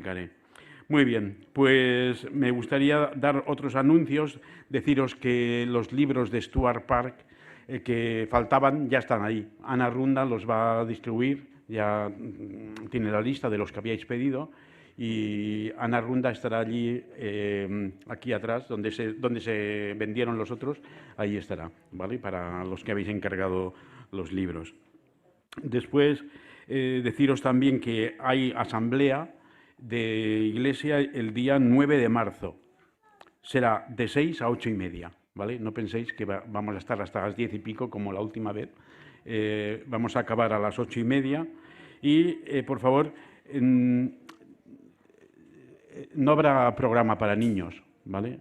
explicaré. Muy bien, pues me gustaría dar otros anuncios, deciros que los libros de Stuart Park que faltaban ya están ahí. Ana Runda los va a distribuir, ya tiene la lista de los que habíais pedido y Ana Runda estará allí, aquí atrás, donde se vendieron los otros, ahí estará, ¿vale? Para los que habéis encargado los libros. Después, deciros también que hay asamblea de iglesia el día 9 de marzo. Será de 6 a 8 y media, ¿vale? No penséis que vamos a estar hasta las 10 y pico como la última vez. Vamos a acabar a las 8 y media y, por favor, no habrá programa para niños, ¿vale?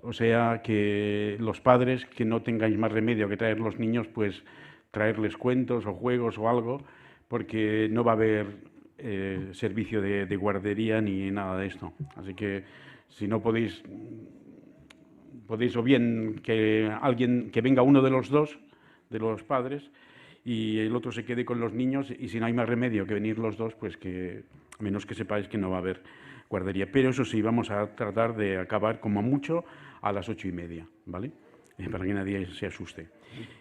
O sea que los padres que no tengáis más remedio que traer los niños, pues traerles cuentos o juegos o algo, porque no va a haber servicio de guardería ni nada de esto. Así que si no podéis o bien que venga uno de los dos, de los padres, y el otro se quede con los niños, y si no hay más remedio que venir los dos, pues que, a menos que sepáis que no va a haber guardería. Pero eso sí, vamos a tratar de acabar como mucho a las 8 y media, ¿vale? Para que nadie se asuste.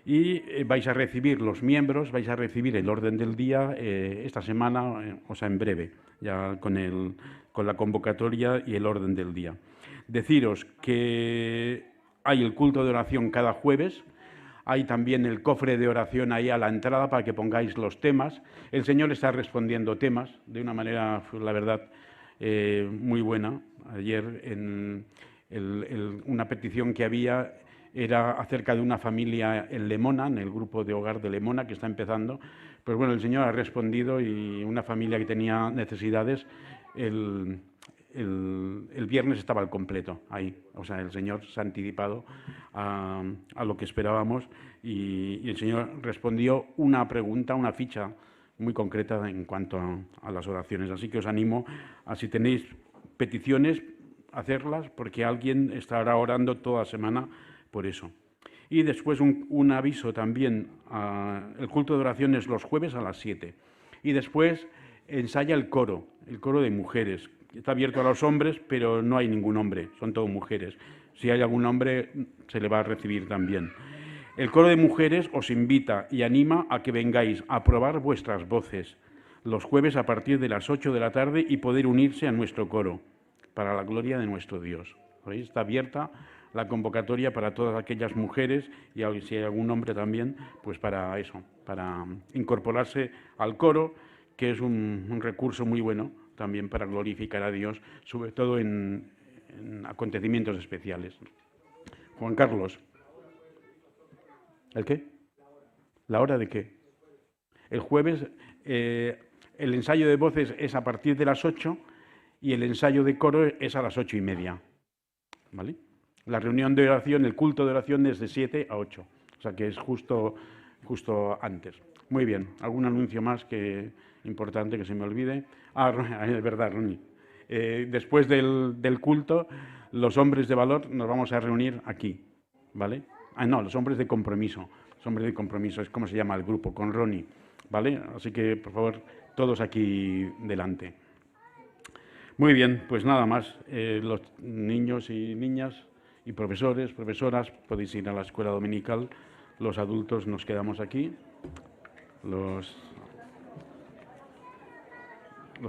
Y vais a recibir los miembros, vais a recibir el orden del día esta semana, o sea, en breve, ya con la convocatoria y el orden del día. Deciros que hay el culto de oración cada jueves, hay también el cofre de oración ahí a la entrada para que pongáis los temas. El Señor está respondiendo temas de una manera, la verdad, muy buena. Ayer una petición que había era acerca de una familia en Lemona, en el grupo de hogar de Lemona, que está empezando. Pues bueno, el Señor ha respondido y una familia que tenía necesidades, el viernes estaba al completo ahí. O sea, el Señor se ha anticipado a lo que esperábamos y el Señor respondió una pregunta, una ficha muy concreta en cuanto a las oraciones. Así que os animo a, si tenéis peticiones, hacerlas, porque alguien estará orando toda la semana por eso. Y después un aviso también, el culto de oración es los jueves a las 7. Y después ensaya el coro de mujeres. Está abierto a los hombres, pero no hay ningún hombre, son todos mujeres. Si hay algún hombre, se le va a recibir también. El coro de mujeres os invita y anima a que vengáis a probar vuestras voces los jueves a partir de las 8 de la tarde y poder unirse a nuestro coro para la gloria de nuestro Dios. ¿Veis? Está abierta la convocatoria para todas aquellas mujeres y si hay algún hombre también, pues para eso, para incorporarse al coro, que es un recurso muy bueno también para glorificar a Dios, sobre todo en acontecimientos especiales. Juan Carlos. ¿El qué? ¿La hora de qué? El jueves, el ensayo de voces es a partir de las 8 y el ensayo de coro es a las 8 y media. ¿Vale? La reunión de oración, el culto de oración es de 7 a 8. O sea que es justo antes. Muy bien. ¿Algún anuncio más importante que se me olvide? Es verdad, Ronnie. Después del culto, los hombres de valor nos vamos a reunir aquí. ¿Vale? No, los hombres de compromiso. Los hombres de compromiso es como se llama el grupo, con Ronnie. ¿Vale? Así que, por favor, todos aquí delante. Muy bien, pues nada más. Los niños y niñas y profesores, profesoras, podéis ir a la escuela dominical. Los adultos nos quedamos aquí. Los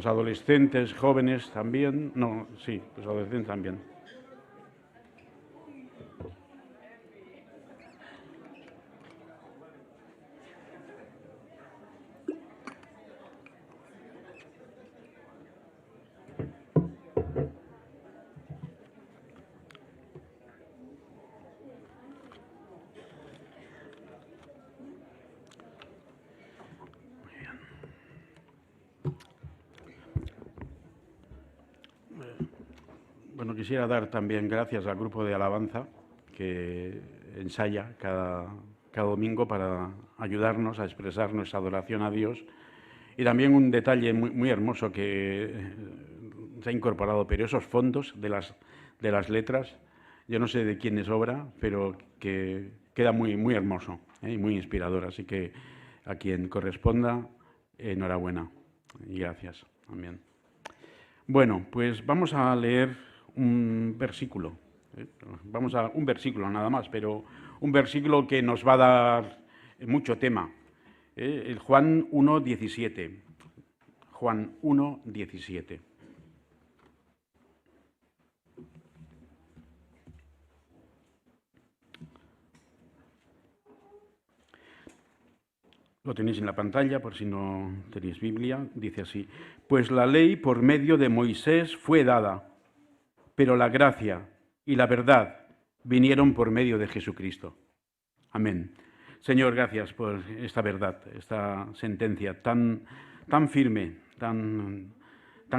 adolescentes, jóvenes también. No, sí, los adolescentes también. Bueno, quisiera dar también gracias al grupo de alabanza que ensaya cada domingo para ayudarnos a expresar nuestra adoración a Dios. Y también un detalle muy hermoso que se ha incorporado, pero esos fondos de las letras, yo no sé de quién es obra, pero que queda muy hermoso y muy inspirador. Así que a quien corresponda, enhorabuena y gracias también. Bueno, pues vamos a leer un versículo. Vamos a un versículo nada más, pero un versículo que nos va a dar mucho tema. El Juan 1:17. Juan 1:17. Lo tenéis en la pantalla por si no tenéis Biblia. Dice así: pues la ley por medio de Moisés fue dada, pero la gracia y la verdad vinieron por medio de Jesucristo. Amén. Señor, gracias por esta verdad, esta sentencia tan firme, tan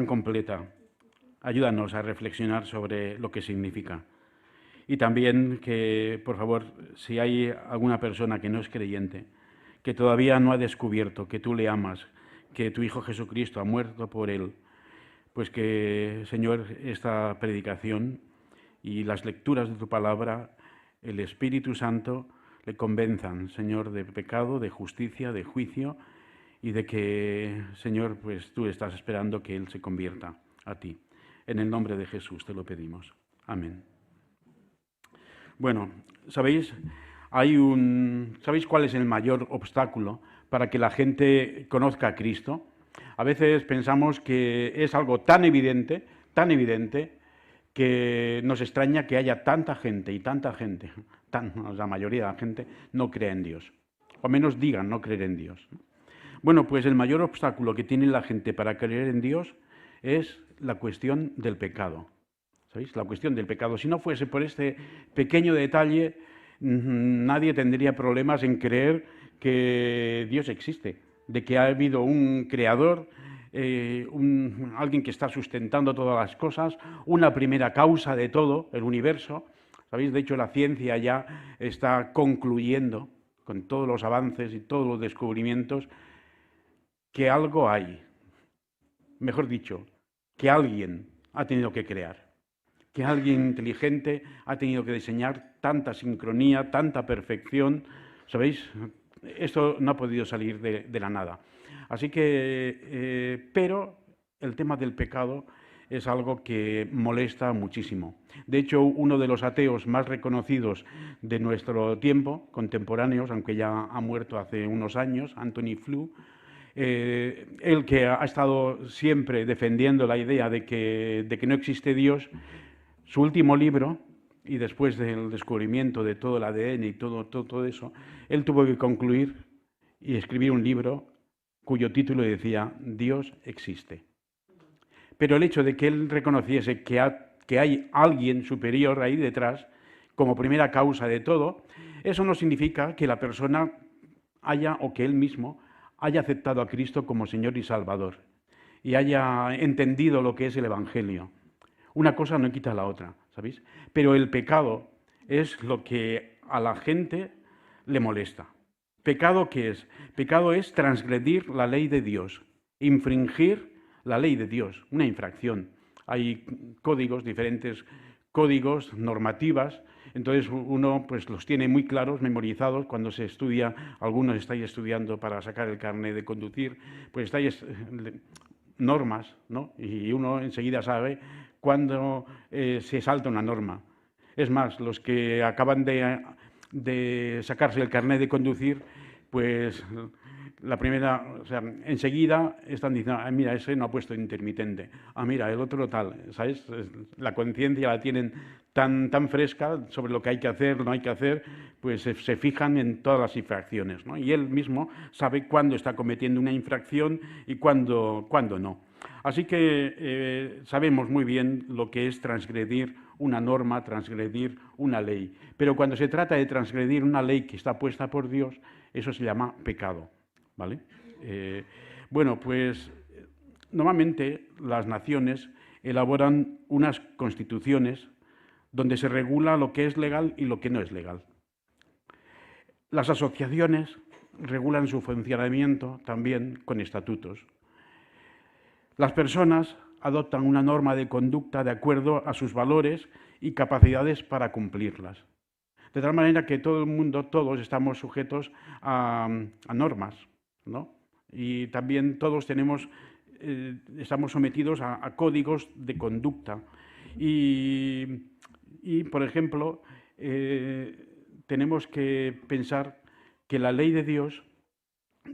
completa. Ayúdanos a reflexionar sobre lo que significa. Y también que, por favor, si hay alguna persona que no es creyente, que todavía no ha descubierto que tú le amas, que tu Hijo Jesucristo ha muerto por él, pues que, Señor, esta predicación y las lecturas de tu palabra, el Espíritu Santo le convenzan, Señor, de pecado, de justicia, de juicio, y de que, Señor, pues tú estás esperando que Él se convierta a ti. En el nombre de Jesús te lo pedimos. Amén. Bueno, ¿sabéis cuál es el mayor obstáculo para que la gente conozca a Cristo? A veces pensamos que es algo tan evidente, que nos extraña que haya tanta gente, la mayoría de la gente no crea en Dios, o menos digan no creer en Dios. Bueno, pues el mayor obstáculo que tiene la gente para creer en Dios es la cuestión del pecado. ¿Sabéis? La cuestión del pecado. Si no fuese por este pequeño detalle, nadie tendría problemas en creer que Dios existe, de que ha habido un creador, alguien que está sustentando todas las cosas, una primera causa de todo, el universo. ¿Sabéis? De hecho, la ciencia ya está concluyendo, con todos los avances y todos los descubrimientos, que algo hay. Mejor dicho, que alguien ha tenido que crear, que alguien inteligente ha tenido que diseñar tanta sincronía, tanta perfección. ¿Sabéis? Esto no ha podido salir de la nada. Así que, pero el tema del pecado es algo que molesta muchísimo. De hecho, uno de los ateos más reconocidos de nuestro tiempo, contemporáneos, aunque ya ha muerto hace unos años, Anthony Flew, él que ha estado siempre defendiendo la idea de que no existe Dios, su último libro, y después del descubrimiento de todo el ADN y todo eso, él tuvo que concluir y escribir un libro cuyo título decía Dios existe. Pero el hecho de que él reconociese que hay alguien superior ahí detrás, como primera causa de todo, eso no significa que la persona haya, o que él mismo haya aceptado a Cristo como Señor y Salvador y haya entendido lo que es el Evangelio. Una cosa no quita la otra, ¿sabéis? Pero el pecado es lo que a la gente le molesta. ¿Pecado qué es? Pecado es transgredir la ley de Dios, infringir la ley de Dios, una infracción. Hay códigos, diferentes códigos, normativas, entonces uno pues los tiene muy claros, memorizados, cuando se estudia, algunos estáis estudiando para sacar el carnet de conducir, pues estáis normas, ¿no? Y uno enseguida sabe cuándo se salta una norma. Es más, los que acaban de sacarse el carnet de conducir, pues la primera, o sea, enseguida están diciendo, ah, mira, ese no ha puesto intermitente, ah, mira, el otro tal, ¿sabes? La conciencia la tienen tan fresca sobre lo que hay que hacer, no hay que hacer, pues se fijan en todas las infracciones, ¿no? Y él mismo sabe cuándo está cometiendo una infracción y cuándo no. Así que sabemos muy bien lo que es transgredir una norma, transgredir una ley. Pero cuando se trata de transgredir una ley que está puesta por Dios, eso se llama pecado, ¿vale? Bueno, pues normalmente las naciones elaboran unas constituciones donde se regula lo que es legal y lo que no es legal. Las asociaciones regulan su funcionamiento también con estatutos. Las personas adoptan una norma de conducta de acuerdo a sus valores y capacidades para cumplirlas. De tal manera que todo el mundo, todos estamos sujetos a normas, ¿no? Y también todos tenemos estamos sometidos a códigos de conducta. Y por ejemplo, tenemos que pensar que la ley de Dios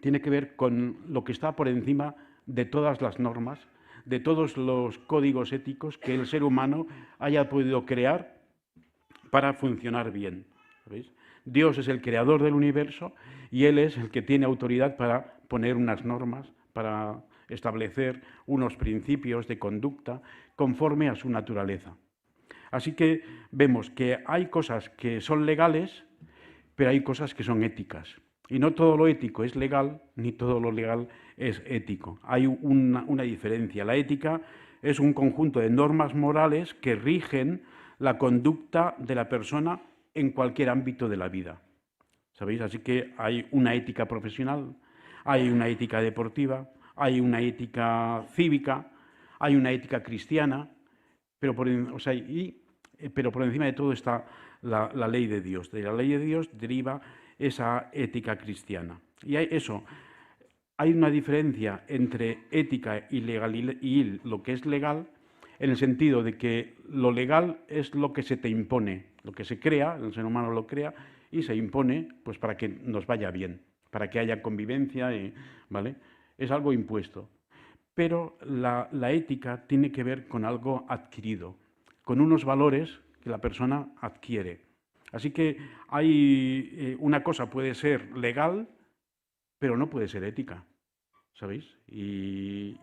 tiene que ver con lo que está por encima de todas las normas, de todos los códigos éticos que el ser humano haya podido crear para funcionar bien. ¿Sabéis? Dios es el creador del universo y Él es el que tiene autoridad para poner unas normas, para establecer unos principios de conducta conforme a su naturaleza. Así que vemos que hay cosas que son legales, pero hay cosas que son éticas. Y no todo lo ético es legal, ni todo lo legal es ético. Hay una diferencia. La ética es un conjunto de normas morales que rigen la conducta de la persona en cualquier ámbito de la vida. ¿Sabéis? Así que hay una ética profesional, hay una ética deportiva, hay una ética cívica, hay una ética cristiana, pero por encima de todo está la ley de Dios. De la ley de Dios deriva esa ética cristiana. Y hay una diferencia entre ética y lo que es legal, en el sentido de que lo legal es lo que se te impone, lo que se crea, el ser humano lo crea y se impone pues para que nos vaya bien, para que haya convivencia, ¿vale? Es algo impuesto. Pero la ética tiene que ver con algo adquirido, con unos valores que la persona adquiere. Así que una cosa puede ser legal, pero no puede ser ética, ¿sabéis? Y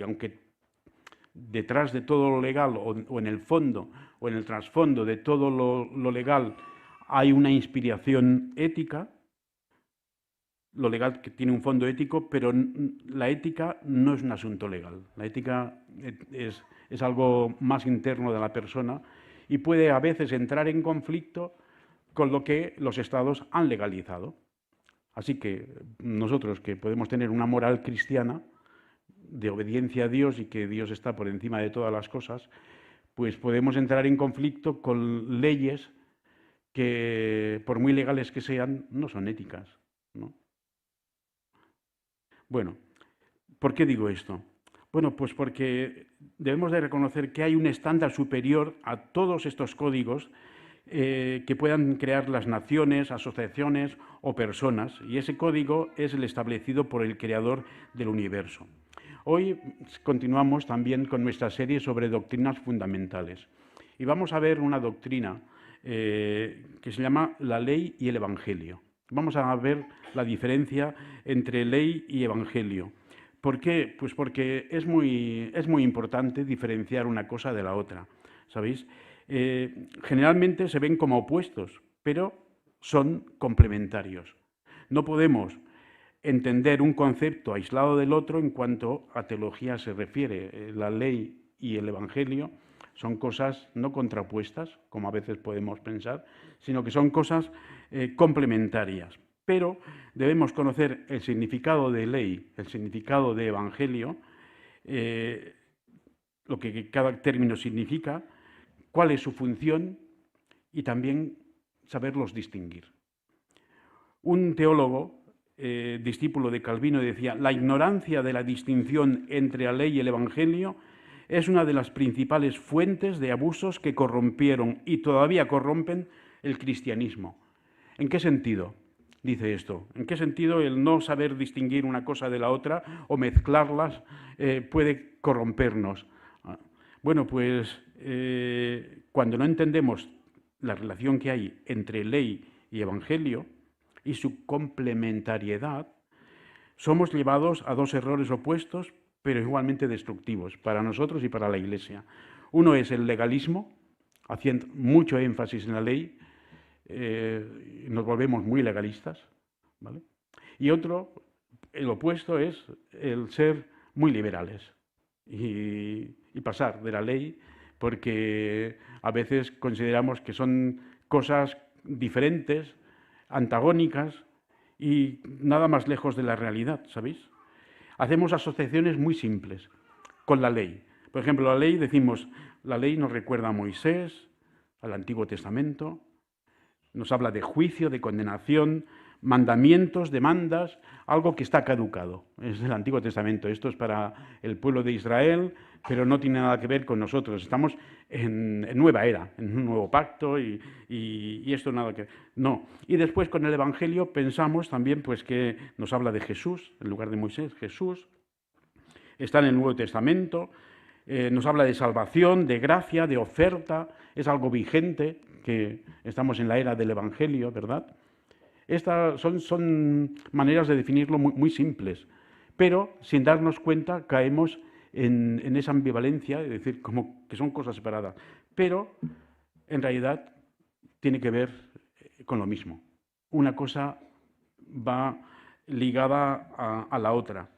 aunque detrás de todo lo legal o en el fondo o en el trasfondo de todo lo legal hay una inspiración ética, lo legal que tiene un fondo ético, pero la ética no es un asunto legal. La ética es algo más interno de la persona y puede a veces entrar en conflicto con lo que los estados han legalizado. Así que nosotros que podemos tener una moral cristiana de obediencia a Dios y que Dios está por encima de todas las cosas, pues podemos entrar en conflicto con leyes que, por muy legales que sean, no son éticas, ¿no? Bueno, ¿por qué digo esto? Bueno, pues porque debemos de reconocer que hay un estándar superior a todos estos códigos que puedan crear las naciones, asociaciones o personas, y ese código es el establecido por el creador del universo. Hoy continuamos también con nuestra serie sobre doctrinas fundamentales y vamos a ver una doctrina que se llama la ley y el evangelio. Vamos a ver la diferencia entre ley y evangelio. ¿Por qué? Pues porque es muy importante diferenciar una cosa de la otra, ¿sabéis? Generalmente se ven como opuestos, pero son complementarios. No podemos entender un concepto aislado del otro en cuanto a teología se refiere. La ley y el evangelio son cosas no contrapuestas, como a veces podemos pensar, sino que son cosas complementarias. Pero debemos conocer el significado de ley, el significado de evangelio, lo que cada término significa, cuál es su función y también saberlos distinguir. Un teólogo, discípulo de Calvino, decía: la ignorancia de la distinción entre la ley y el evangelio es una de las principales fuentes de abusos que corrompieron y todavía corrompen el cristianismo. ¿En qué sentido dice esto? ¿En qué sentido el no saber distinguir una cosa de la otra o mezclarlas puede corrompernos? Bueno, pues cuando no entendemos la relación que hay entre ley y evangelio y su complementariedad, somos llevados a dos errores opuestos, pero igualmente destructivos para nosotros y para la Iglesia. Uno es el legalismo, haciendo mucho énfasis en la ley, nos volvemos muy legalistas, ¿vale? Y otro, el opuesto, es el ser muy liberales y pasar de la ley, porque a veces consideramos que son cosas diferentes, antagónicas y nada más lejos de la realidad, ¿sabéis? Hacemos asociaciones muy simples con la ley. Por ejemplo, la ley, decimos, la ley nos recuerda a Moisés, al Antiguo Testamento, nos habla de juicio, de condenación, mandamientos, demandas, algo que está caducado. Es del Antiguo Testamento. Esto es para el pueblo de Israel, pero no tiene nada que ver con nosotros. Estamos en nueva era, en un nuevo pacto y esto nada que ver. No. Y después con el Evangelio pensamos también pues, que nos habla de Jesús, en lugar de Moisés, Jesús. Está en el Nuevo Testamento, nos habla de salvación, de gracia, de oferta, es algo vigente, que estamos en la era del Evangelio, ¿verdad? Estas son maneras de definirlo muy simples, pero sin darnos cuenta caemos en esa ambivalencia, es decir, como que son cosas separadas, pero en realidad tiene que ver con lo mismo. Una cosa va ligada a la otra.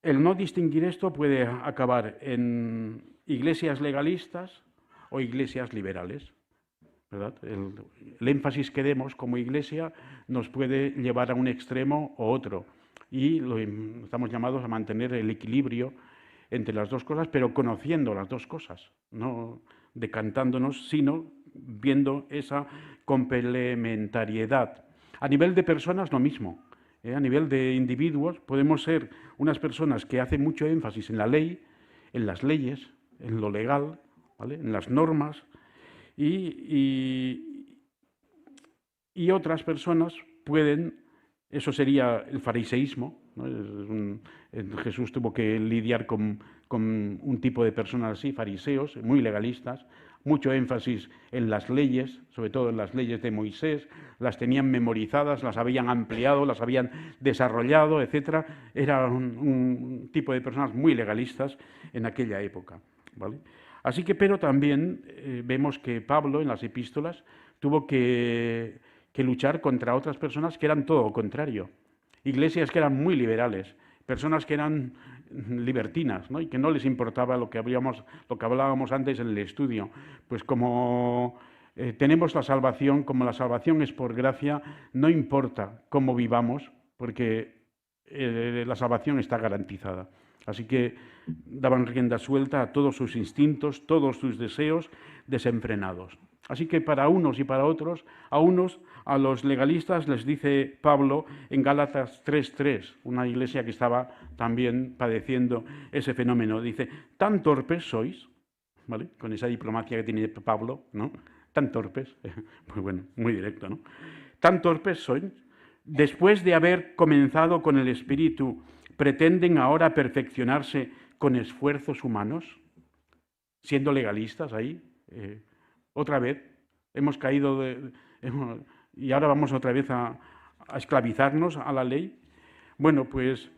El no distinguir esto puede acabar en iglesias legalistas o iglesias liberales, ¿verdad? El énfasis que demos como iglesia nos puede llevar a un extremo o otro y estamos llamados a mantener el equilibrio entre las dos cosas, pero conociendo las dos cosas, no decantándonos, sino viendo esa complementariedad. A nivel de personas, lo mismo. A nivel de individuos, podemos ser unas personas que hacen mucho énfasis en la ley, en las leyes, en lo legal, ¿vale? En las normas, y otras personas pueden, eso sería el fariseísmo, ¿no? Jesús tuvo que lidiar con un tipo de personas así, fariseos, muy legalistas, mucho énfasis en las leyes, sobre todo en las leyes de Moisés, las tenían memorizadas, las habían ampliado, las habían desarrollado, etc. Era un tipo de personas muy legalistas en aquella época, ¿vale? Así que, pero también vemos que Pablo en las epístolas tuvo que luchar contra otras personas que eran todo lo contrario. Iglesias que eran muy liberales, personas que eran libertinas, ¿no? Y que no les importaba lo que hablábamos antes en el estudio. Pues como tenemos la salvación, como la salvación es por gracia, no importa cómo vivamos, porque la salvación está garantizada. Así que daban rienda suelta a todos sus instintos, todos sus deseos desenfrenados. Así que para unos y para otros, a los legalistas les dice Pablo en Gálatas 3:3, una iglesia que estaba también padeciendo ese fenómeno, dice, tan torpes sois, ¿vale? Con esa diplomacia que tiene Pablo, ¿no? Tan torpes, pues bueno, muy directo, ¿no? Tan torpes sois, después de haber comenzado con el Espíritu, pretenden ahora perfeccionarse con esfuerzos humanos, siendo legalistas ahí. Otra vez hemos caído y ahora vamos otra vez a esclavizarnos a la ley. Bueno, pues,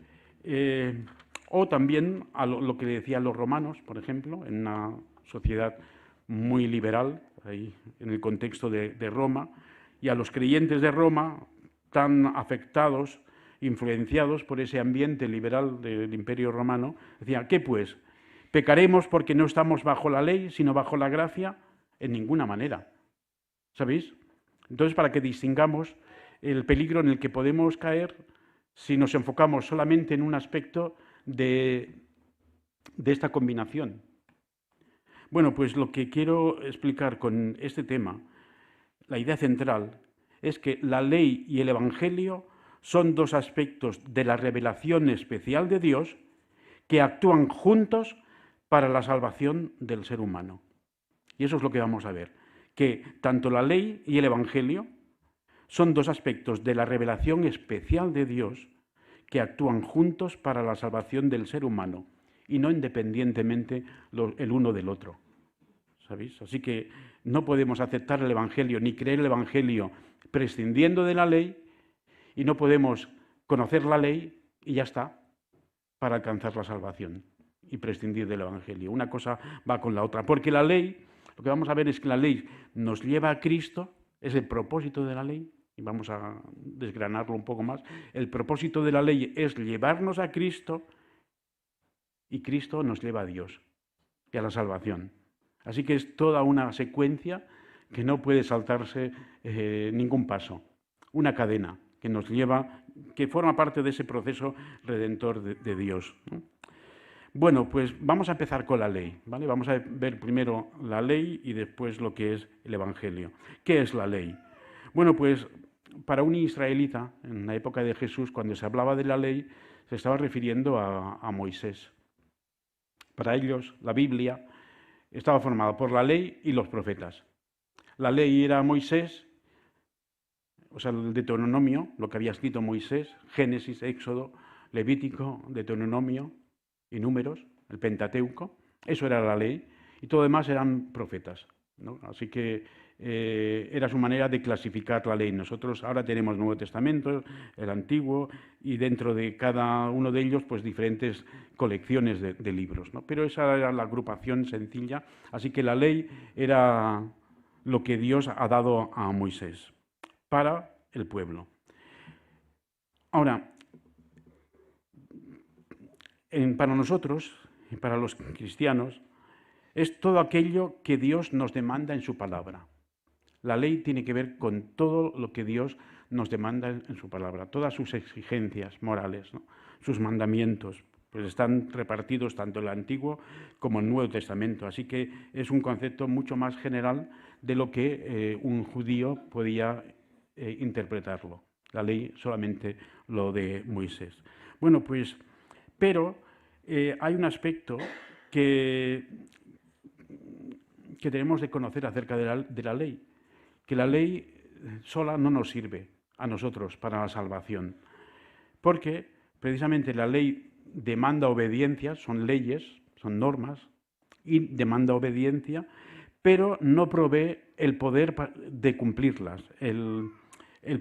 o también a lo que decían los romanos, por ejemplo, en una sociedad muy liberal, ahí, en el contexto de Roma, y a los creyentes de Roma, tan afectados, influenciados por ese ambiente liberal del Imperio Romano, decían, ¿qué pues? ¿Pecaremos porque no estamos bajo la ley, sino bajo la gracia? En ninguna manera, ¿sabéis? Entonces, para que distingamos el peligro en el que podemos caer si nos enfocamos solamente en un aspecto de esta combinación. Bueno, pues lo que quiero explicar con este tema, la idea central, es que la ley y el Evangelio son dos aspectos de la revelación especial de Dios que actúan juntos para la salvación del ser humano. Y eso es lo que vamos a ver, que tanto la ley y el Evangelio son dos aspectos de la revelación especial de Dios que actúan juntos para la salvación del ser humano y no independientemente el uno del otro. ¿Sabéis? Así que no podemos aceptar el Evangelio ni creer el Evangelio prescindiendo de la ley y no podemos conocer la ley y ya está para alcanzar la salvación y prescindir del Evangelio. Una cosa va con la otra, porque la ley, lo que vamos a ver es que la ley nos lleva a Cristo, es el propósito de la ley, y vamos a desgranarlo un poco más. El propósito de la ley es llevarnos a Cristo y Cristo nos lleva a Dios y a la salvación. Así que es toda una secuencia que no puede saltarse ningún paso, una cadena que nos lleva, que forma parte de ese proceso redentor de Dios, ¿no? Bueno, pues vamos a empezar con la ley, ¿vale? Vamos a ver primero la ley y después lo que es el Evangelio. ¿Qué es la ley? Bueno, pues para un israelita, en la época de Jesús, cuando se hablaba de la ley, se estaba refiriendo a Moisés. Para ellos, la Biblia estaba formada por la ley y los profetas. La ley era Moisés, o sea, el Deuteronomio, lo que había escrito Moisés, Génesis, Éxodo, Levítico, Deuteronomio y Números, el Pentateuco. Eso era la ley, y todo lo demás eran profetas, ¿no? Así que era su manera de clasificar la ley. Nosotros ahora tenemos el Nuevo Testamento, el Antiguo, y dentro de cada uno de ellos, pues diferentes colecciones de libros, ¿no? Pero esa era la agrupación sencilla, así que la ley era lo que Dios ha dado a Moisés para el pueblo. Ahora, para nosotros, para los cristianos, es todo aquello que Dios nos demanda en su palabra. La ley tiene que ver con todo lo que Dios nos demanda en su palabra, todas sus exigencias morales, ¿no? Sus mandamientos, pues están repartidos tanto en el Antiguo como en el Nuevo Testamento. Así que es un concepto mucho más general de lo que un judío podía interpretarlo. La ley solamente lo de Moisés. Bueno, pues, pero hay un aspecto que tenemos de conocer acerca de la ley, que la ley sola no nos sirve a nosotros para la salvación, porque precisamente la ley demanda obediencia, son leyes, son normas, y demanda obediencia, pero no provee el poder de cumplirlas, el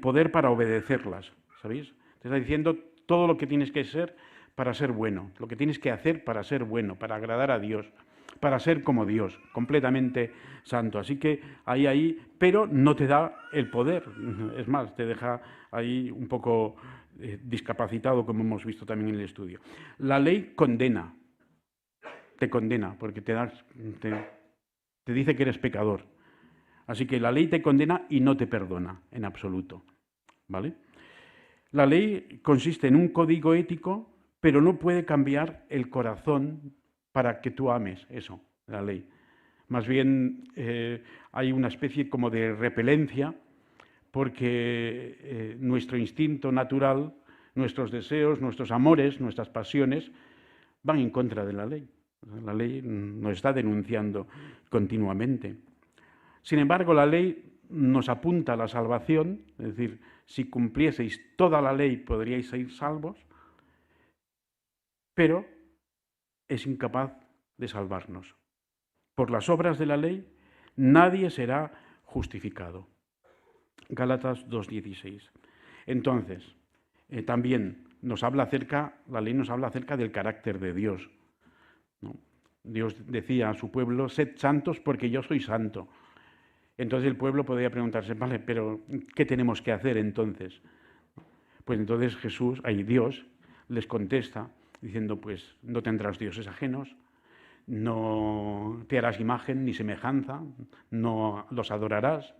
poder para obedecerlas, ¿sabéis? Te está diciendo todo lo que tienes que ser para ser bueno, lo que tienes que hacer para ser bueno, para agradar a Dios, para ser como Dios, completamente santo. Así que ahí, pero no te da el poder, es más, te deja ahí un poco discapacitado, como hemos visto también en el estudio. La ley condena, te condena, porque te dice que eres pecador. Así que la ley te condena y no te perdona en absoluto, ¿vale? La ley consiste en un código ético, pero no puede cambiar el corazón para que tú ames eso, la ley. Más bien hay una especie como de repelencia, porque nuestro instinto natural, nuestros deseos, nuestros amores, nuestras pasiones, van en contra de la ley. La ley nos está denunciando continuamente. Sin embargo, la ley nos apunta a la salvación, es decir, si cumplieseis toda la ley podríais ser salvos, pero es incapaz de salvarnos. Por las obras de la ley nadie será justificado. Gálatas 2:16. Entonces, también la ley nos habla acerca del carácter de Dios, ¿no? Dios decía a su pueblo, sed santos porque yo soy santo. Entonces el pueblo podría preguntarse, vale, pero ¿qué tenemos que hacer entonces? Pues entonces Dios les contesta diciendo, pues no tendrás dioses ajenos, no te harás imagen ni semejanza, no los adorarás,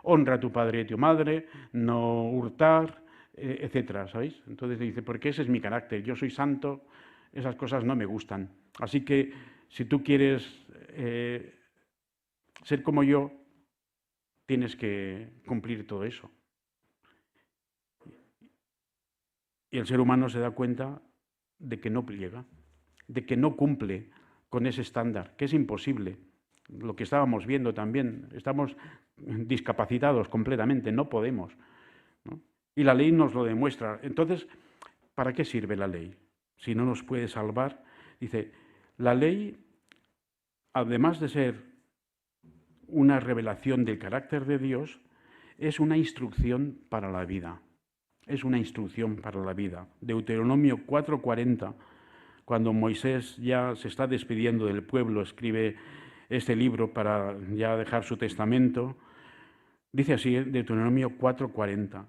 honra a tu padre y a tu madre, no hurtar, etcétera, ¿sabéis? Entonces dice, porque ese es mi carácter, yo soy santo, esas cosas no me gustan. Así que si tú quieres ser como yo, tienes que cumplir todo eso. Y el ser humano se da cuenta de que no llega, de que no cumple con ese estándar, que es imposible. Lo que estábamos viendo también, estamos discapacitados completamente, no podemos, ¿no? Y la ley nos lo demuestra. Entonces, ¿para qué sirve la ley? Si no nos puede salvar, dice, la ley, además de ser una revelación del carácter de Dios, es una instrucción para la vida. Es una instrucción para la vida. Deuteronomio 4:40, cuando Moisés ya se está despidiendo del pueblo, escribe este libro para ya dejar su testamento, dice así, Deuteronomio 4:40,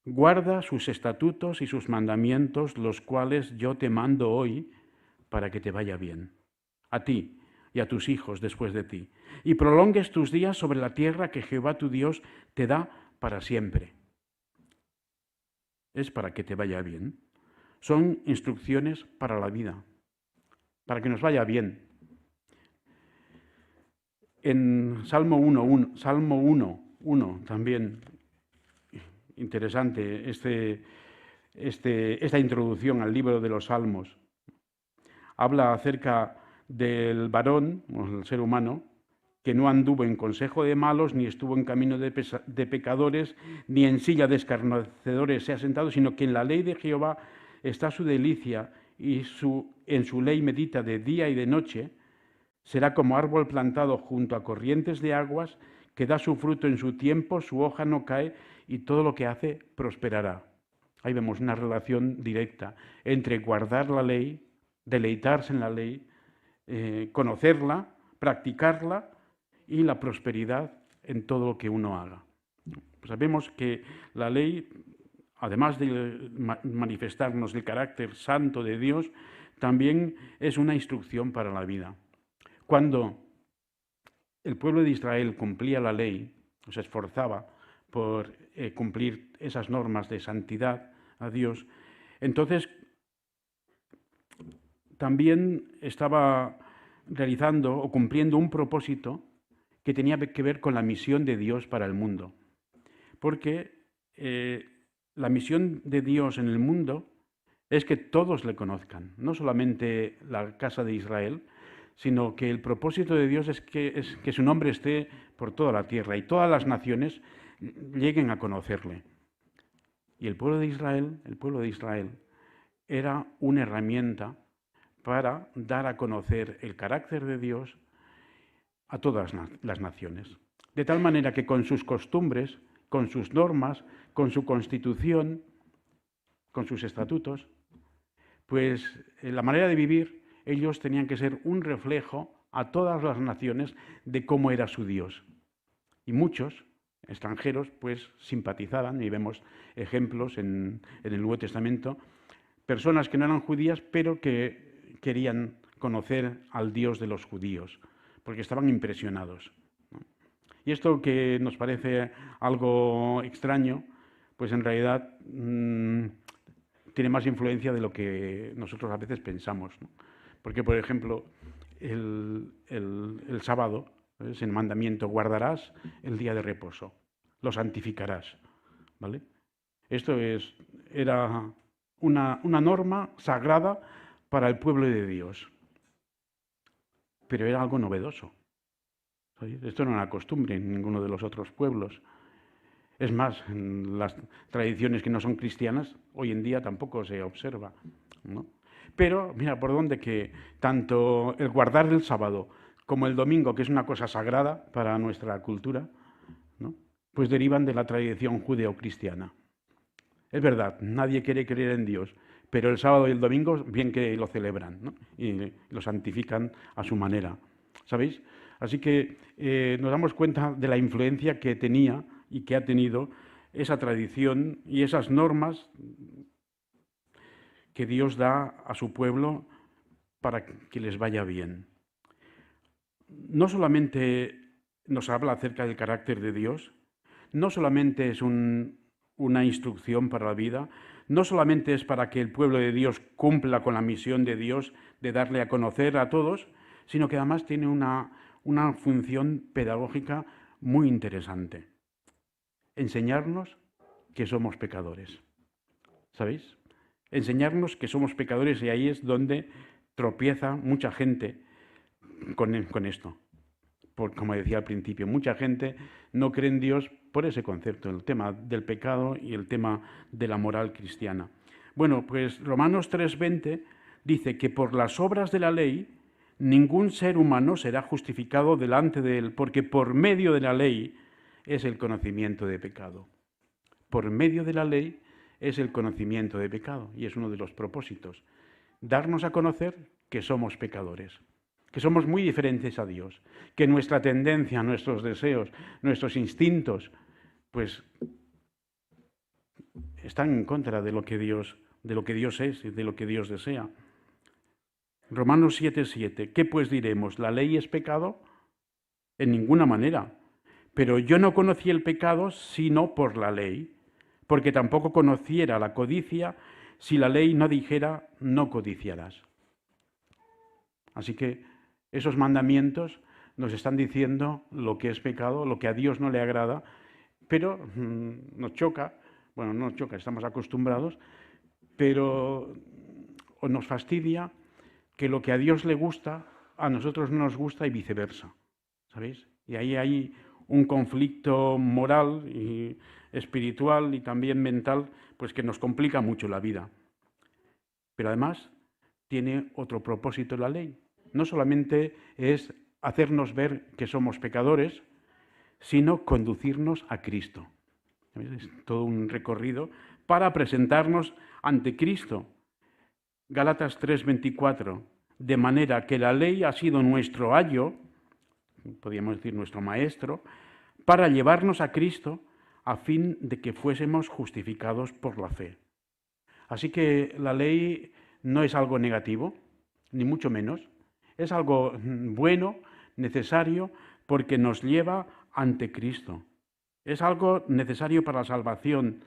guarda sus estatutos y sus mandamientos, los cuales yo te mando hoy, para que te vaya bien, a ti y a tus hijos después de ti, y prolongues tus días sobre la tierra que Jehová tu Dios te da para siempre. Es para que te vaya bien. Son instrucciones para la vida, para que nos vaya bien. En Salmo 1 también, interesante esta introducción al libro de los Salmos. Habla acerca del varón, o el ser humano, que no anduvo en consejo de malos, ni estuvo en camino de pecadores, ni en silla de escarnecedores se ha sentado, sino que en la ley de Jehová está su delicia, y en su ley medita de día y de noche. Será como árbol plantado junto a corrientes de aguas, que da su fruto en su tiempo, su hoja no cae, y todo lo que hace prosperará. Ahí vemos una relación directa entre guardar la ley, deleitarse en la ley, conocerla, practicarla, y la prosperidad en todo lo que uno haga. Pues sabemos que la ley, además de manifestarnos el carácter santo de Dios, también es una instrucción para la vida. Cuando el pueblo de Israel cumplía la ley, o se esforzaba por cumplir esas normas de santidad a Dios, entonces también estaba realizando o cumpliendo un propósito que tenía que ver con la misión de Dios para el mundo. Porque la misión de Dios en el mundo es que todos le conozcan, no solamente la casa de Israel, sino que el propósito de Dios es que su nombre esté por toda la tierra y todas las naciones lleguen a conocerle. Y el pueblo de Israel era una herramienta para dar a conocer el carácter de Dios a todas las naciones. De tal manera que con sus costumbres, con sus normas, con su constitución, con sus estatutos, pues la manera de vivir, ellos tenían que ser un reflejo a todas las naciones de cómo era su Dios. Y muchos extranjeros pues simpatizaban, y vemos ejemplos en el Nuevo Testamento, personas que no eran judías pero que querían conocer al Dios de los judíos, porque estaban impresionados. Y esto que nos parece algo extraño, pues en realidad tiene más influencia de lo que nosotros a veces pensamos, ¿no? Porque, por ejemplo, el sábado es el mandamiento: guardarás el día de reposo, lo santificarás, ¿vale? Esto era una norma sagrada para el pueblo de Dios, pero era algo novedoso. Esto no era una costumbre en ninguno de los otros pueblos. Es más, en las tradiciones que no son cristianas, hoy en día tampoco se observa, ¿no? Pero mira por dónde que tanto el guardar el sábado como el domingo, que es una cosa sagrada para nuestra cultura, ¿no?, pues derivan de la tradición judeocristiana. Es verdad, nadie quiere creer en Dios, pero el sábado y el domingo bien que lo celebran, ¿no?, y lo santifican a su manera, ¿sabéis? Así que nos damos cuenta de la influencia que tenía y que ha tenido esa tradición y esas normas que Dios da a su pueblo para que les vaya bien. No solamente nos habla acerca del carácter de Dios, no solamente es una instrucción para la vida, no solamente es para que el pueblo de Dios cumpla con la misión de Dios de darle a conocer a todos, sino que además tiene una función pedagógica muy interesante: enseñarnos que somos pecadores. ¿Sabéis? Enseñarnos que somos pecadores, y ahí es donde tropieza mucha gente con esto. Como decía al principio, mucha gente no cree en Dios por ese concepto, el tema del pecado y el tema de la moral cristiana. Bueno, pues Romanos 3:20 dice que por las obras de la ley ningún ser humano será justificado delante de él, porque por medio de la ley es el conocimiento de pecado. Por medio de la ley es el conocimiento de pecado, y es uno de los propósitos: darnos a conocer que somos pecadores, que somos muy diferentes a Dios, que nuestra tendencia, nuestros deseos, nuestros instintos, pues están en contra de lo que Dios es y de lo que Dios desea. Romanos 7:7. ¿Qué pues diremos? ¿La ley es pecado? En ninguna manera. Pero yo no conocí el pecado sino por la ley, porque tampoco conociera la codicia si la ley no dijera: no codiciarás. Así que esos mandamientos nos están diciendo lo que es pecado, lo que a Dios no le agrada, pero nos choca bueno, no nos choca, estamos acostumbrados, pero o nos fastidia que lo que a Dios le gusta, a nosotros no nos gusta y viceversa, ¿sabéis? Y ahí hay un conflicto moral y espiritual y también mental, pues que nos complica mucho la vida. Pero además tiene otro propósito la ley. No solamente es hacernos ver que somos pecadores, sino conducirnos a Cristo. Es todo un recorrido para presentarnos ante Cristo. Gálatas 3:24, de manera que la ley ha sido nuestro ayo, podríamos decir nuestro maestro, para llevarnos a Cristo a fin de que fuésemos justificados por la fe. Así que la ley no es algo negativo, ni mucho menos. Es algo bueno, necesario, porque nos lleva ante Cristo. Es algo necesario para la salvación.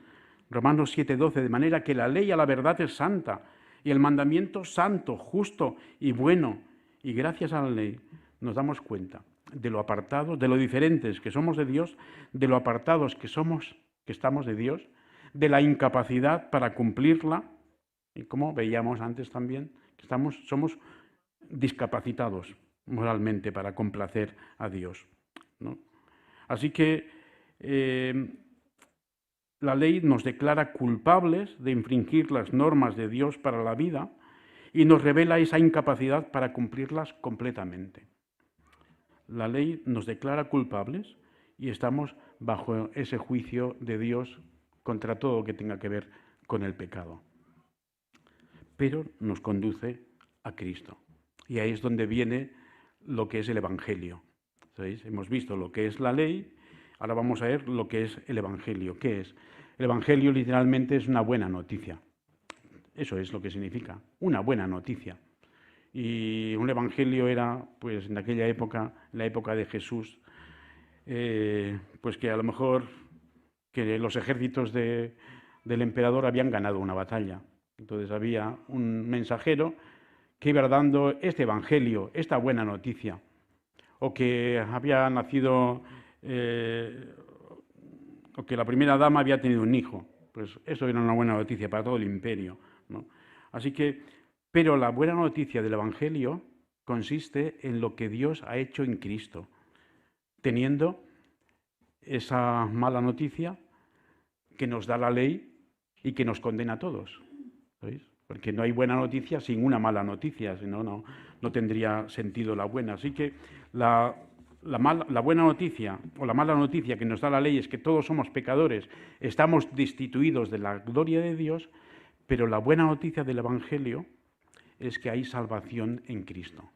Romanos 7:12, de manera que la ley a la verdad es santa, y el mandamiento santo, justo y bueno. Y gracias a la ley nos damos cuenta de lo apartados, de lo diferentes que somos de Dios, de lo apartados que estamos de Dios, de la incapacidad para cumplirla, y como veíamos antes también, que somos discapacitados moralmente para complacer a Dios, ¿no? Así que la ley nos declara culpables de infringir las normas de Dios para la vida y nos revela esa incapacidad para cumplirlas completamente. La ley nos declara culpables y estamos bajo ese juicio de Dios contra todo lo que tenga que ver con el pecado. Pero nos conduce a Cristo. Y ahí es donde viene lo que es el Evangelio. ¿Sabéis? Hemos visto lo que es la ley, ahora vamos a ver lo que es el Evangelio. ¿Qué es? El Evangelio literalmente es una buena noticia. Eso es lo que significa, una buena noticia. Y un evangelio era, pues en aquella época, en la época de Jesús, pues que a lo mejor que los ejércitos del emperador habían ganado una batalla. Entonces había un mensajero que iba dando este evangelio, esta buena noticia, o que había nacido, o que la primera dama había tenido un hijo. Pues eso era una buena noticia para todo el imperio, ¿no? Así que, pero la buena noticia del Evangelio consiste en lo que Dios ha hecho en Cristo, teniendo esa mala noticia que nos da la ley y que nos condena a todos, ¿sabéis? Porque no hay buena noticia sin una mala noticia, si no, no tendría sentido la buena. Así que la buena noticia o la mala noticia que nos da la ley es que todos somos pecadores, estamos destituidos de la gloria de Dios, pero la buena noticia del Evangelio es que hay salvación en Cristo.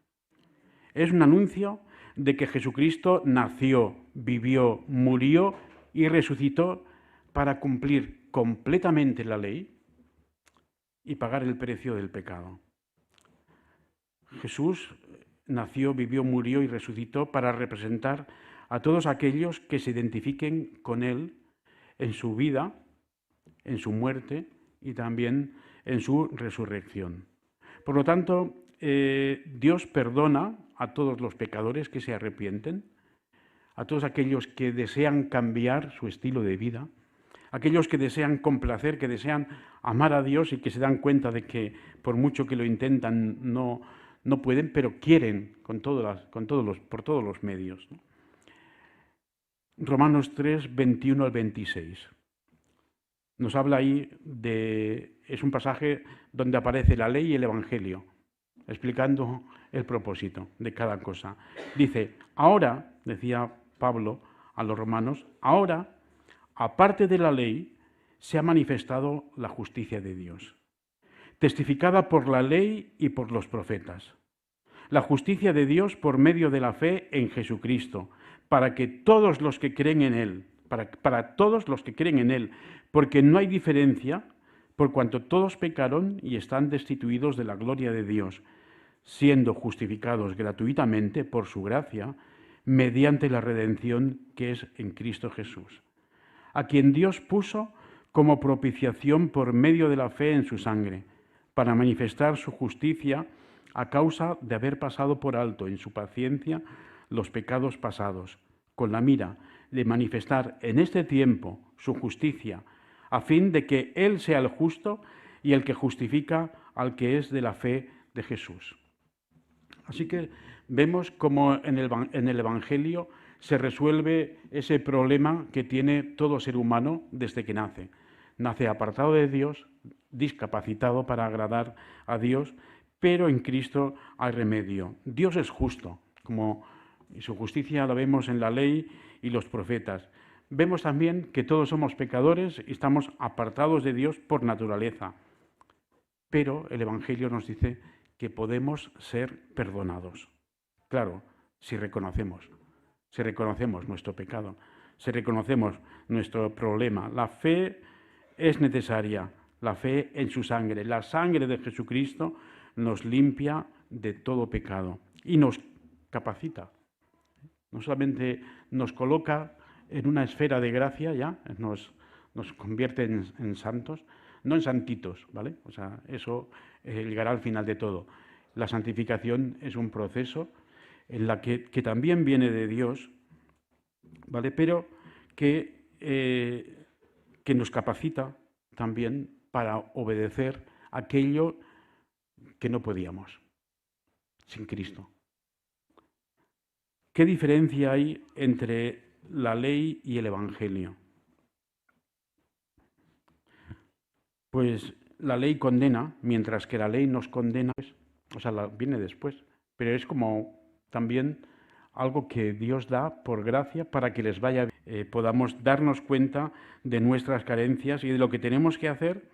Es un anuncio de que Jesucristo nació, vivió, murió y resucitó para cumplir completamente la ley y pagar el precio del pecado. Jesús nació, vivió, murió y resucitó para representar a todos aquellos que se identifiquen con Él en su vida, en su muerte y también en su resurrección. Por lo tanto, Dios perdona a todos los pecadores que se arrepienten, a todos aquellos que desean cambiar su estilo de vida, aquellos que desean complacer, que desean amar a Dios y que se dan cuenta de que por mucho que lo intentan no pueden, pero quieren por todos los medios, ¿no? Romanos 3, 21 al 26. Nos habla ahí es un pasaje donde aparece la ley y el Evangelio, explicando el propósito de cada cosa. Dice, ahora, decía Pablo a los romanos, ahora, aparte de la ley, se ha manifestado la justicia de Dios, testificada por la ley y por los profetas. La justicia de Dios por medio de la fe en Jesucristo, para que todos los que creen en Él, para todos los que creen en Él, porque no hay diferencia, por cuanto todos pecaron y están destituidos de la gloria de Dios, siendo justificados gratuitamente por su gracia, mediante la redención que es en Cristo Jesús, a quien Dios puso como propiciación por medio de la fe en su sangre, para manifestar su justicia a causa de haber pasado por alto en su paciencia los pecados pasados, con la mira de manifestar en este tiempo su justicia, a fin de que Él sea el justo y el que justifica al que es de la fe de Jesús. Así que vemos cómo en el Evangelio se resuelve ese problema que tiene todo ser humano desde que nace. Nace apartado de Dios, discapacitado para agradar a Dios, pero en Cristo hay remedio. Dios es justo, como su justicia la vemos en la ley y los profetas. Vemos también que todos somos pecadores y estamos apartados de Dios por naturaleza. Pero el Evangelio nos dice que podemos ser perdonados. Claro, si reconocemos nuestro pecado, si reconocemos nuestro problema. La fe es necesaria, la fe en su sangre. La sangre de Jesucristo nos limpia de todo pecado y nos capacita. No solamente nos coloca en una esfera de gracia, ya nos convierte en santos, no en santitos, ¿vale? O sea, eso llegará al final de todo. La santificación es un proceso en la que también viene de Dios, ¿vale? Pero que nos capacita también para obedecer aquello que no podíamos sin Cristo. ¿Qué diferencia hay entre la ley y el Evangelio? Pues la ley condena, mientras que la ley nos condena, o sea, viene después, pero es como también algo que Dios da por gracia para que les vaya bien, podamos darnos cuenta de nuestras carencias y de lo que tenemos que hacer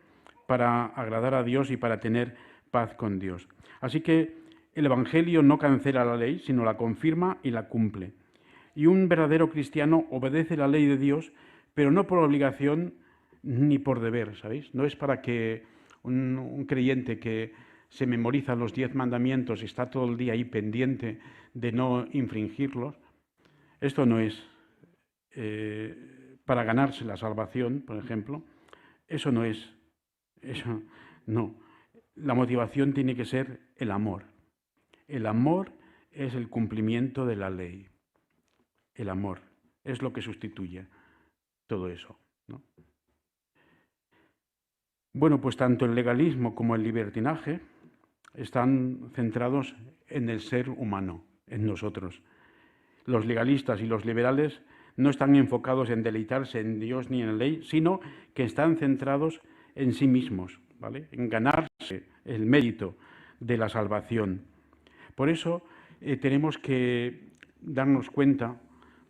para agradar a Dios y para tener paz con Dios. Así que el Evangelio no cancela la ley, sino la confirma y la cumple. Y un verdadero cristiano obedece la ley de Dios, pero no por obligación ni por deber, ¿sabéis? No es para que un creyente que se memoriza los 10 mandamientos y está todo el día ahí pendiente de no infringirlos. Esto no es para ganarse la salvación, por ejemplo. Eso no es. Eso no. La motivación tiene que ser el amor. El amor es el cumplimiento de la ley. El amor es lo que sustituye todo eso, ¿no? Bueno, pues tanto el legalismo como el libertinaje están centrados en el ser humano, en nosotros. Los legalistas y los liberales no están enfocados en deleitarse en Dios ni en la ley, sino que están centrados en sí mismos, ¿vale? En ganarse el mérito de la salvación. Por eso tenemos que darnos cuenta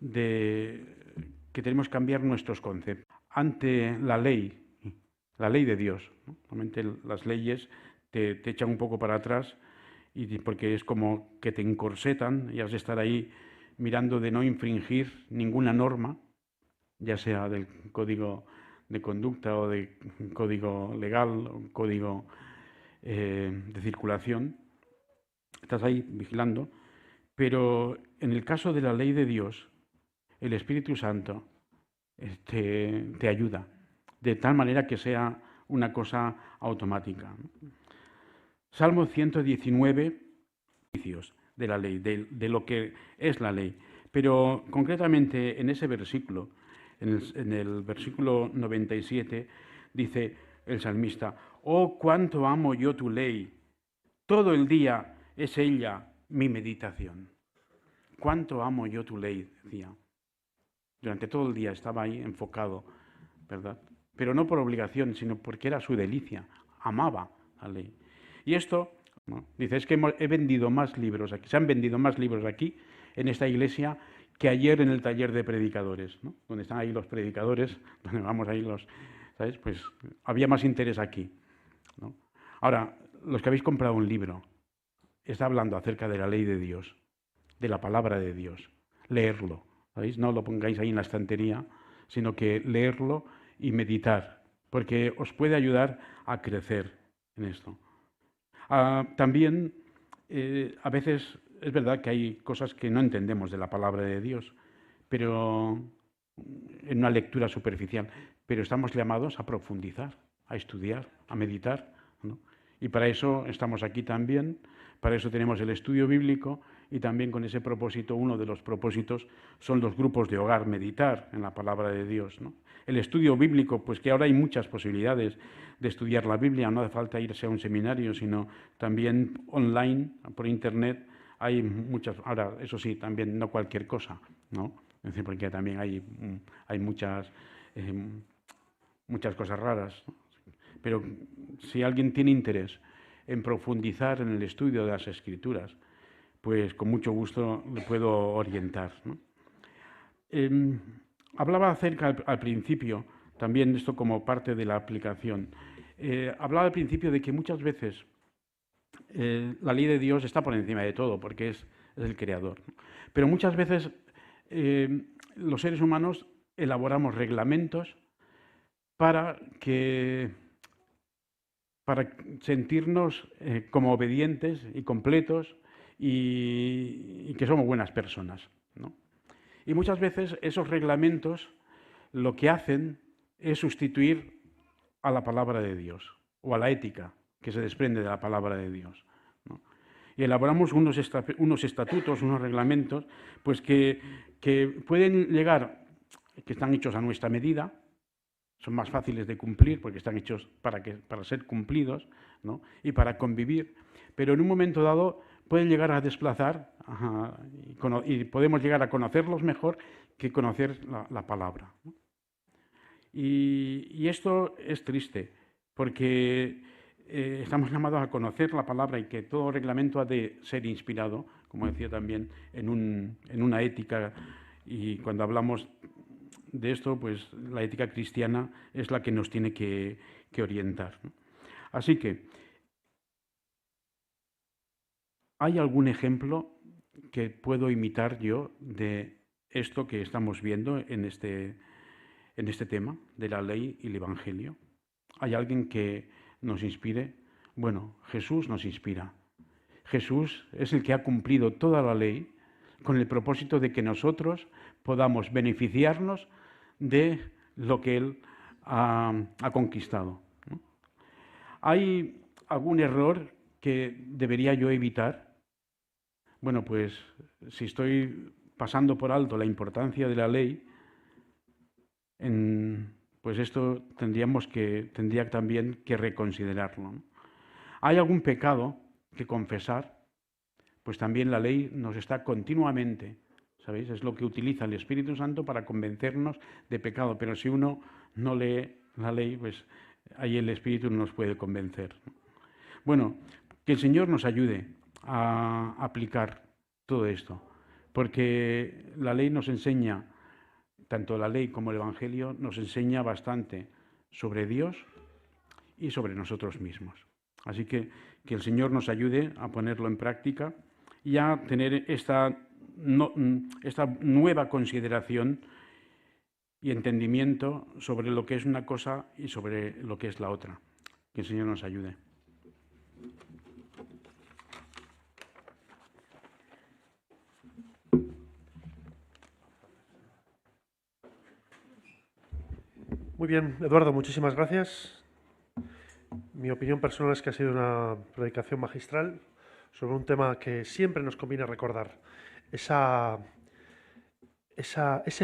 de que tenemos que cambiar nuestros conceptos. Ante la ley de Dios, ¿no? Normalmente las leyes te echan un poco para atrás porque es como que te encorsetan y has de estar ahí mirando de no infringir ninguna norma, ya sea del código de conducta o de código legal o código de circulación. Estás ahí vigilando, pero en el caso de la ley de Dios, el Espíritu Santo te ayuda, de tal manera que sea una cosa automática. Salmo 119, de la ley, de lo que es la ley. Pero concretamente en ese versículo, en el versículo 97, dice el salmista: «Oh, cuánto amo yo tu ley, todo el día es ella mi meditación». Cuánto amo yo tu ley, decía. Durante todo el día estaba ahí enfocado, ¿verdad? Pero no por obligación, sino porque era su delicia. Amaba la ley. Y esto, ¿no? Dice, es que he vendido más libros aquí, se han vendido más libros aquí, en esta iglesia, que ayer en el taller de predicadores, ¿no? Donde están ahí los predicadores, donde vamos ahí los, ¿sabes? Pues había más interés aquí, ¿no? Ahora, los que habéis comprado un libro, está hablando acerca de la ley de Dios, de la palabra de Dios. Leerlo, ¿sabéis? No lo pongáis ahí en la estantería, sino que leerlo y meditar, porque os puede ayudar a crecer en esto. También, a veces es verdad que hay cosas que no entendemos de la palabra de Dios, pero en una lectura superficial, pero estamos llamados a profundizar, a estudiar, a meditar, ¿no? Y para eso estamos aquí también, para eso tenemos el estudio bíblico y también con ese propósito, uno de los propósitos son los grupos de hogar, meditar en la palabra de Dios, ¿no? El estudio bíblico, pues que ahora hay muchas posibilidades de estudiar la Biblia, no hace falta irse a un seminario, sino también online, por internet, hay muchas, ahora eso sí, también no cualquier cosa, ¿no? Es decir, porque también hay muchas cosas raras, ¿no? Pero si alguien tiene interés en profundizar en el estudio de las Escrituras, pues con mucho gusto le puedo orientar, ¿no? Hablaba acerca al principio, también esto como parte de la aplicación, hablaba al principio de que muchas veces la ley de Dios está por encima de todo, porque es el creador, ¿no? Pero muchas veces los seres humanos elaboramos reglamentos para sentirnos como obedientes y completos y que somos buenas personas, ¿no? Y muchas veces esos reglamentos lo que hacen es sustituir a la palabra de Dios o a la ética que se desprende de la palabra de Dios, ¿no? Y elaboramos unos estatutos, unos reglamentos, pues que pueden llegar, que están hechos a nuestra medida, son más fáciles de cumplir porque están hechos para ser cumplidos, ¿no? Y para convivir, pero en un momento dado pueden llegar a desplazar y podemos llegar a conocerlos mejor que conocer la palabra, ¿no? Y esto es triste porque estamos llamados a conocer la palabra y que todo reglamento ha de ser inspirado, como decía también, en una ética, y cuando hablamos de esto, pues la ética cristiana es la que nos tiene que orientar, ¿no? Así que, ¿hay algún ejemplo que puedo imitar yo de esto que estamos viendo en este tema de la ley y el Evangelio? ¿Hay alguien que nos inspire? Bueno, Jesús nos inspira. Jesús es el que ha cumplido toda la ley con el propósito de que nosotros podamos beneficiarnos de lo que Él ha conquistado, ¿no? ¿Hay algún error que debería yo evitar? Bueno, pues si estoy pasando por alto la importancia de la ley, pues esto tendría también que reconsiderarlo, ¿no? ¿Hay algún pecado que confesar? Pues también la ley nos está continuamente, ¿sabéis? Es lo que utiliza el Espíritu Santo para convencernos de pecado, pero si uno no lee la ley, pues ahí el Espíritu no nos puede convencer, ¿no? Bueno, que el Señor nos ayude a aplicar todo esto, porque la ley nos enseña, tanto la ley como el Evangelio, nos enseña bastante sobre Dios y sobre nosotros mismos. Así que el Señor nos ayude a ponerlo en práctica y a tener esta nueva consideración y entendimiento sobre lo que es una cosa y sobre lo que es la otra. Que el Señor nos ayude. Muy bien, Eduardo, muchísimas gracias. Mi opinión personal es que ha sido una predicación magistral sobre un tema que siempre nos conviene recordar. Ese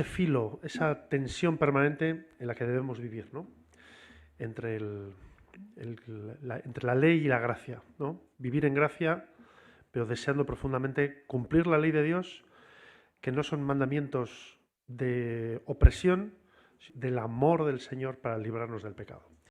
filo, esa tensión permanente en la que debemos vivir, ¿no? Entre la ley y la gracia, ¿no? Vivir en gracia, pero deseando profundamente cumplir la ley de Dios, que no son mandamientos de opresión, del amor del Señor para librarnos del pecado.